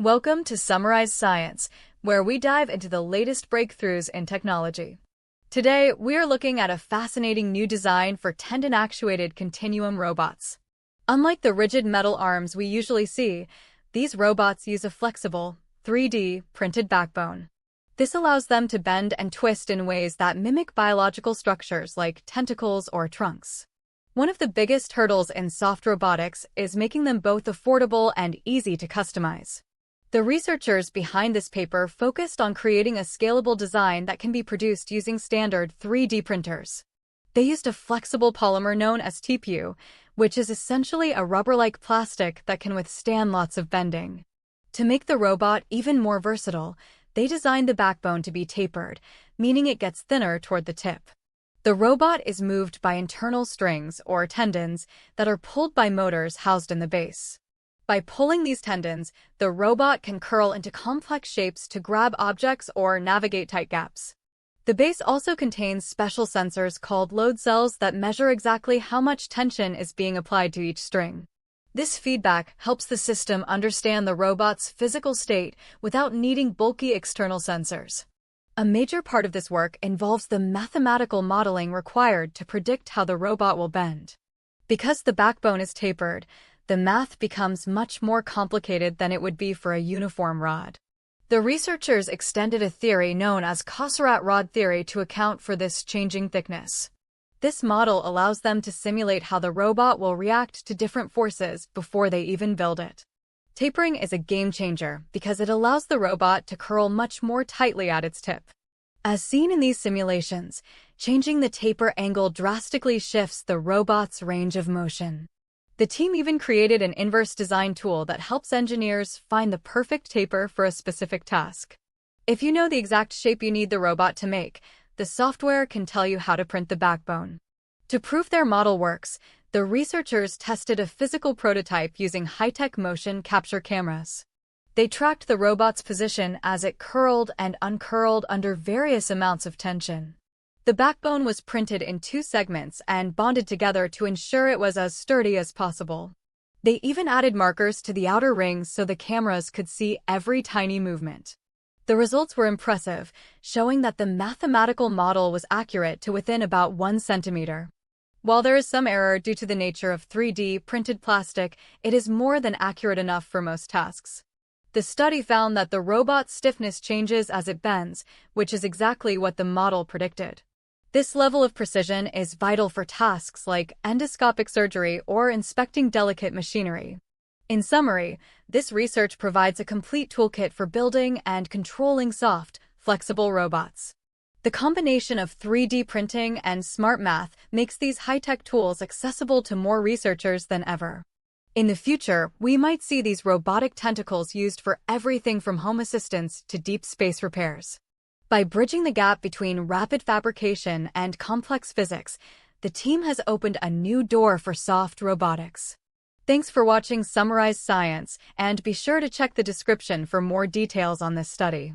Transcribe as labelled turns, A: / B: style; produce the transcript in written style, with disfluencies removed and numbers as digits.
A: Welcome to Summarize Science, where we dive into the latest breakthroughs in technology. Today, we are looking at a fascinating new design for tendon-actuated continuum robots. Unlike the rigid metal arms we usually see, these robots use a flexible, 3D printed backbone. This allows them to bend and twist in ways that mimic biological structures like tentacles or trunks. One of the biggest hurdles in soft robotics is making them both affordable and easy to customize. The researchers behind this paper focused on creating a scalable design that can be produced using standard 3D printers. They used a flexible polymer known as TPU, which is essentially a rubber-like plastic that can withstand lots of bending. To make the robot even more versatile, they designed the backbone to be tapered, meaning it gets thinner toward the tip. The robot is moved by internal strings, or tendons, that are pulled by motors housed in the base. By pulling these tendons, the robot can curl into complex shapes to grab objects or navigate tight gaps. The base also contains special sensors called load cells that measure exactly how much tension is being applied to each string. This feedback helps the system understand the robot's physical state without needing bulky external sensors. A major part of this work involves the mathematical modeling required to predict how the robot will bend. Because the backbone is tapered, the math becomes much more complicated than it would be for a uniform rod. The researchers extended a theory known as Kosarat rod theory to account for this changing thickness. This model allows them to simulate how the robot will react to different forces before they even build it. Tapering is a game changer because it allows the robot to curl much more tightly at its tip. As seen in these simulations, changing the taper angle drastically shifts the robot's range of motion. The team even created an inverse design tool that helps engineers find the perfect taper for a specific task. If you know the exact shape you need the robot to make, the software can tell you how to print the backbone. To prove their model works, the researchers tested a physical prototype using high-tech motion capture cameras. They tracked the robot's position as it curled and uncurled under various amounts of tension. The backbone was printed in 2 segments and bonded together to ensure it was as sturdy as possible. They even added markers to the outer rings so the cameras could see every tiny movement. The results were impressive, showing that the mathematical model was accurate to within about 1 centimeter. While there is some error due to the nature of 3D printed plastic, it is more than accurate enough for most tasks. The study found that the robot's stiffness changes as it bends, which is exactly what the model predicted. This level of precision is vital for tasks like endoscopic surgery or inspecting delicate machinery. In summary, this research provides a complete toolkit for building and controlling soft, flexible robots. The combination of 3D printing and smart math makes these high-tech tools accessible to more researchers than ever. In the future, we might see these robotic tentacles used for everything from home assistance to deep space repairs. By bridging the gap between rapid fabrication and complex physics, the team has opened a new door for soft robotics. Thanks for watching Summarize Science, and be sure to check the description for more details on this study.